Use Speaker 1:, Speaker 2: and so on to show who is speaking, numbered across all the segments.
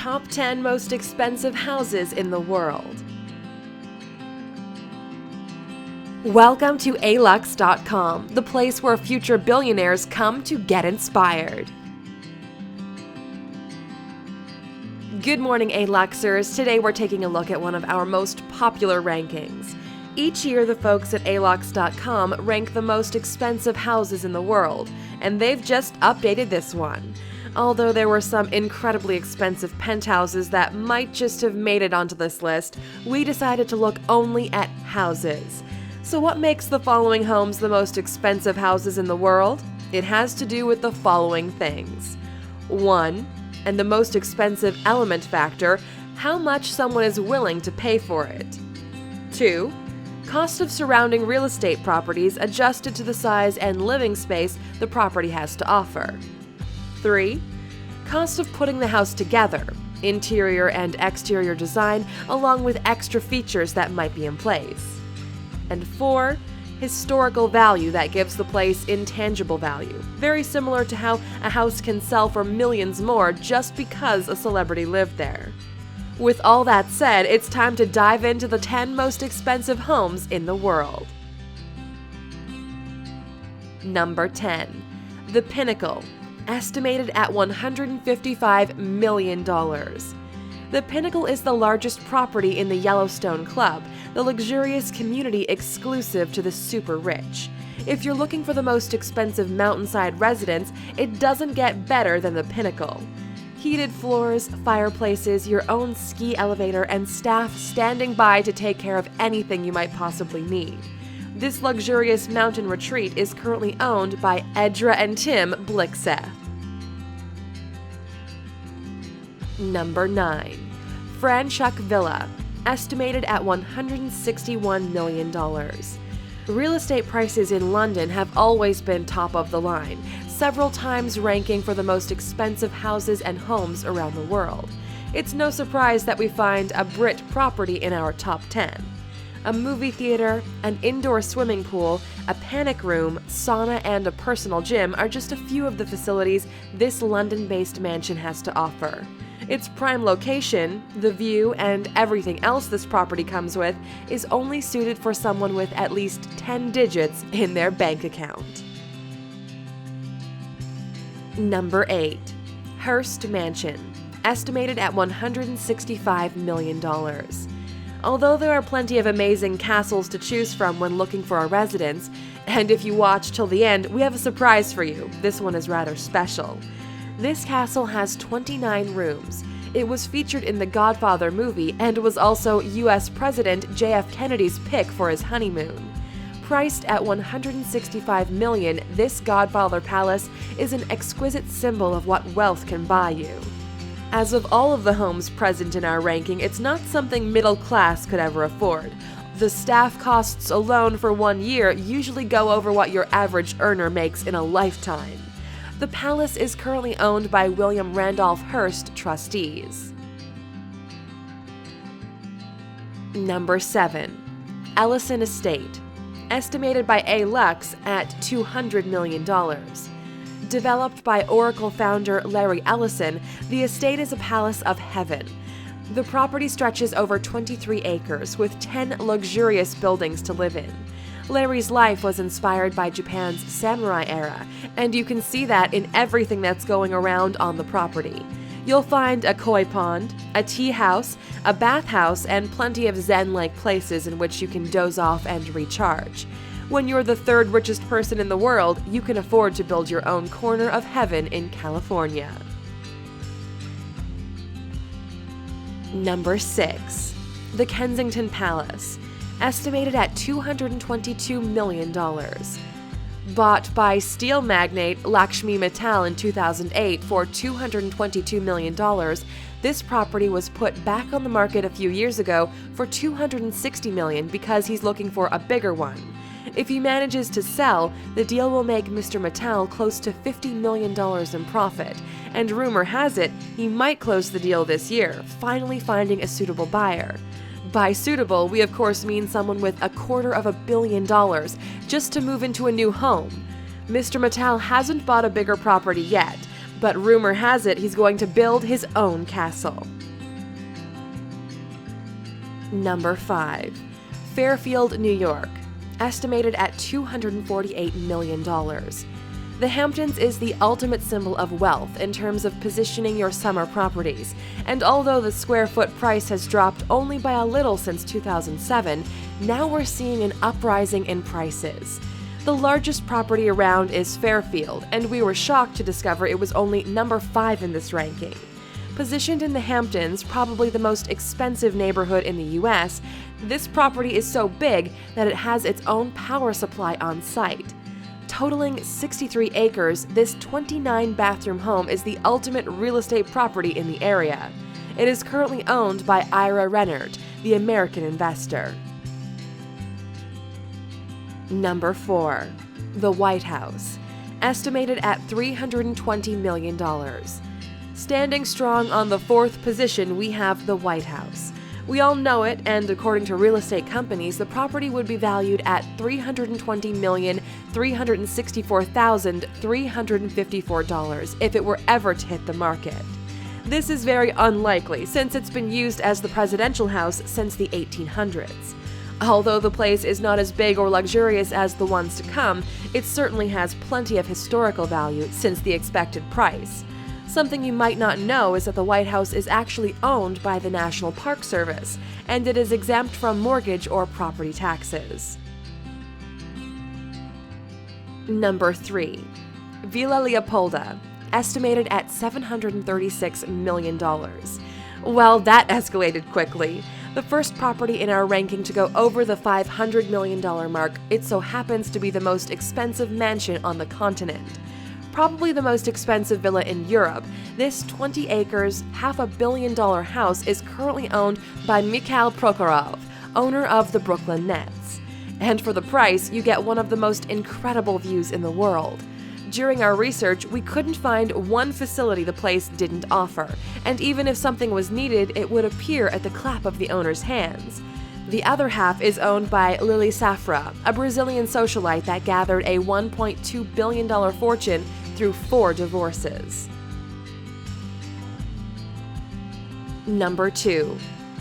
Speaker 1: top 10 most expensive houses in the world. Welcome to Alux.com, the place where future billionaires come to get inspired. Good morning, Aluxers. Today we're taking a look at one of our most popular rankings. Each year, the folks at Alux.com rank the most expensive houses in the world, and they've just updated this one. Although there were some incredibly expensive penthouses that might just have made it onto this list, we decided to look only at houses. So what makes the following homes the most expensive houses in the world? It has to do with the following things. 1. And the most expensive element factor, how much someone is willing to pay for it. 2. Cost of surrounding real estate properties adjusted to the size and living space the property has to offer. 3. Cost of putting the house together, interior and exterior design, along with extra features that might be in place. And 4. Historical value that gives the place intangible value, very similar to how a house can sell for millions more just because a celebrity lived there. With all that said, it's time to dive into the 10 most expensive homes in the world. Number 10. The Pinnacle, estimated at $155 million. The Pinnacle is the largest property in the Yellowstone Club, the luxurious community exclusive to the super rich. If you're looking for the most expensive mountainside residence, it doesn't get better than the Pinnacle. Heated floors, fireplaces, your own ski elevator, and staff standing by to take care of anything you might possibly need. This luxurious mountain retreat is currently owned by Edra and Tim Blixseth. Number 9. Franschhoek Villa, estimated at $161 million. Real estate prices in London have always been top of the line, several times ranking for the most expensive houses and homes around the world. It's no surprise that we find a Brit property in our top 10. A movie theater, an indoor swimming pool, a panic room, sauna, and a personal gym are just a few of the facilities this London-based mansion has to offer. Its prime location, the view, and everything else this property comes with is only suited for someone with at least 10 digits in their bank account. Number 8. Hearst Mansion, estimated at $165 million. Although there are plenty of amazing castles to choose from when looking for a residence, and if you watch till the end, we have a surprise for you. This one is rather special. This castle has 29 rooms. It was featured in the Godfather movie and was also U.S. President J.F. Kennedy's pick for his honeymoon. Priced at $165 million, this Godfather Palace is an exquisite symbol of what wealth can buy you. As of all of the homes present in our ranking, it's not something middle class could ever afford. The staff costs alone for 1 year usually go over what your average earner makes in a lifetime. The palace is currently owned by William Randolph Hearst trustees. Number 7. Ellison Estate, estimated by Alux at $200 million. Developed by Oracle founder Larry Ellison, the estate is a palace of heaven. The property stretches over 23 acres with 10 luxurious buildings to live in. Larry's life was inspired by Japan's samurai era, and you can see that in everything that's going around on the property. You'll find a koi pond, a tea house, a bathhouse, and plenty of zen-like places in which you can doze off and recharge. When you're the third richest person in the world, you can afford to build your own corner of heaven in California. Number 6. The Kensington Palace, estimated at $222 million. Bought by steel magnate Lakshmi Mittal in 2008 for $222 million, this property was put back on the market a few years ago for $260 million because he's looking for a bigger one. If he manages to sell, the deal will make Mr. Mittal close to $50 million in profit, and rumor has it he might close the deal this year, finally finding a suitable buyer. By suitable, we of course mean someone with $250 million just to move into a new home. Mr. Mittal hasn't bought a bigger property yet, but rumor has it he's going to build his own castle. Number 5. Fairfield, New York, estimated at $248 million. The Hamptons is the ultimate symbol of wealth in terms of positioning your summer properties, and although the square foot price has dropped only by a little since 2007, now we're seeing an uprising in prices. The largest property around is Fairfield, and we were shocked to discover it was only number 5 in this ranking. Positioned in the Hamptons, probably the most expensive neighborhood in the US, this property is so big that it has its own power supply on site. Totaling 63 acres, this 29-bathroom home is the ultimate real estate property in the area. It is currently owned by Ira Rennert, the American investor. Number 4. The White House, estimated at $320 million. Standing strong on the 4th position, we have the White House. We all know it, and according to real estate companies, the property would be valued at $320,364,354 if it were ever to hit the market. This is very unlikely, since it's been used as the presidential house since the 1800s. Although the place is not as big or luxurious as the ones to come, it certainly has plenty of historical value since the expected price. Something you might not know is that the White House is actually owned by the National Park Service, and it is exempt from mortgage or property taxes. Number 3. Villa Leopolda, estimated at $736 million. Well, that escalated quickly. The first property in our ranking to go over the $500 million mark, it so happens to be the most expensive mansion on the continent. Probably the most expensive villa in Europe, this 20 acres, $500 million house is currently owned by Mikhail Prokhorov, owner of the Brooklyn Nets. And for the price, you get one of the most incredible views in the world. During our research, we couldn't find one facility the place didn't offer, and even if something was needed, it would appear at the clap of the owner's hands. The other half is owned by Lily Safra, a Brazilian socialite that gathered a $1.2 billion fortune through 4 divorces. Number 2.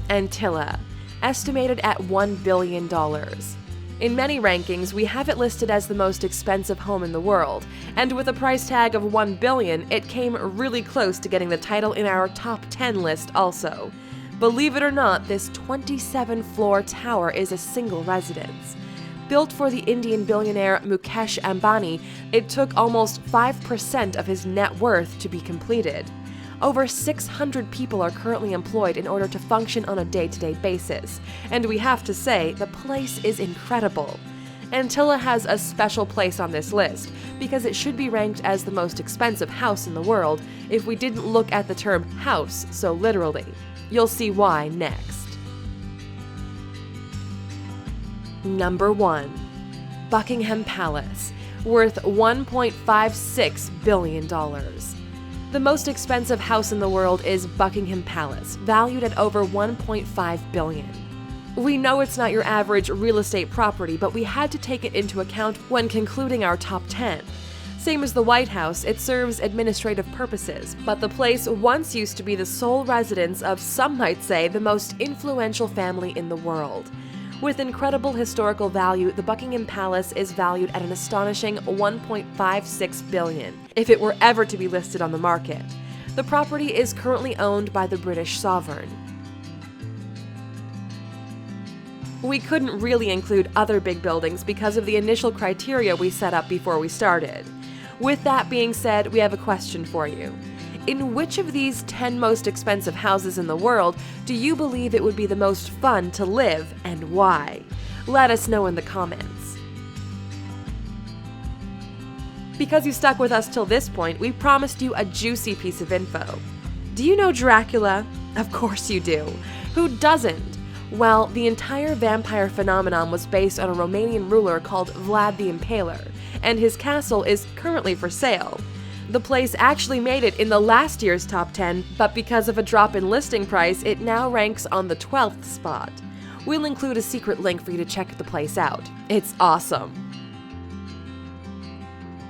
Speaker 1: Antilla, estimated at $1 billion. In many rankings, we have it listed as the most expensive home in the world, and with a price tag of $1 billion, it came really close to getting the title in our top 10 list also. Believe it or not, this 27-floor tower is a single residence. Built for the Indian billionaire Mukesh Ambani, it took almost 5% of his net worth to be completed. Over 600 people are currently employed in order to function on a day-to-day basis, and we have to say, the place is incredible. Antilla has a special place on this list, because it should be ranked as the most expensive house in the world if we didn't look at the term house so literally. You'll see why next. Number 1. Buckingham Palace, worth $1.56 billion. The most expensive house in the world is Buckingham Palace, valued at over $1.5 billion. We know it's not your average real estate property, but we had to take it into account when concluding our top 10. Same as the White House, it serves administrative purposes, but the place once used to be the sole residence of, some might say, the most influential family in the world. With incredible historical value, the Buckingham Palace is valued at an astonishing $1.56 billion, if it were ever to be listed on the market. The property is currently owned by the British sovereign. We couldn't really include other big buildings because of the initial criteria we set up before we started. With that being said, we have a question for you. In which of these 10 most expensive houses in the world do you believe it would be the most fun to live, and why? Let us know in the comments. Because you stuck with us till this point, we promised you a juicy piece of info. Do you know Dracula? Of course you do. Who doesn't? Well, the entire vampire phenomenon was based on a Romanian ruler called Vlad the Impaler, and his castle is currently for sale. The place actually made it in the last year's top 10, but because of a drop in listing price, it now ranks on the 12th spot. We'll include a secret link for you to check the place out. It's awesome.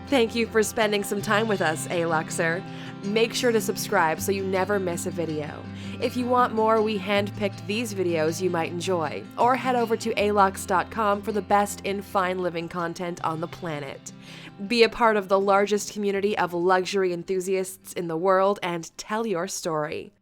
Speaker 1: Thank you for spending some time with us, Aluxer. Make sure to subscribe so you never miss a video. If you want more, we handpicked these videos you might enjoy, or head over to Alux.com for the best in fine living content on the planet. Be a part of the largest community of luxury enthusiasts in the world and tell your story.